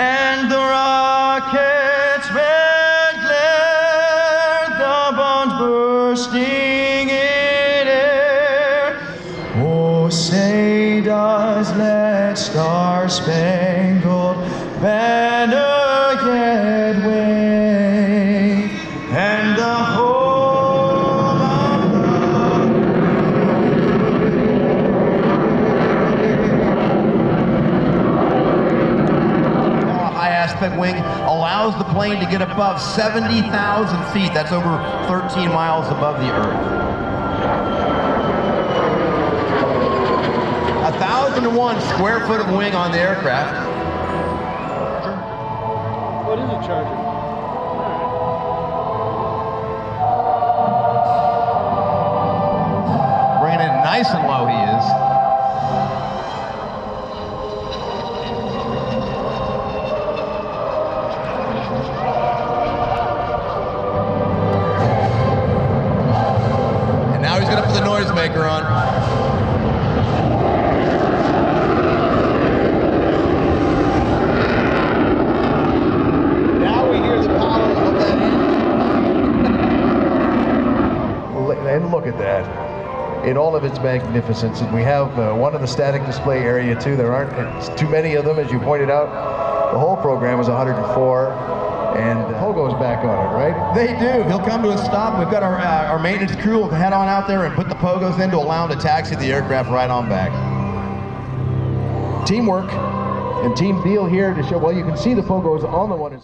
and the rocket's red glare, the bombs bursting in air. Oh, say does that star-spangled banner yet wave, and the whole of a high-aspect wing allows the plane to get above 70,000 feet. That's over 13 miles above the Earth. 1,001 square foot of wing on the aircraft. What is a charger? Bringing it nice and low, he is. And now he's going to put the noisemaker on. And look at that in all of its magnificence. And we have one in the static display area too. There aren't too many of them, as you pointed out. The whole program is 104, and Pogo's back on it, right? They do. He'll come to a stop. We've got our maintenance crew will head on out there and put the Pogos in to allow him to taxi the aircraft right on back. Teamwork and team feel here to show. Well, you can see the Pogos on the one.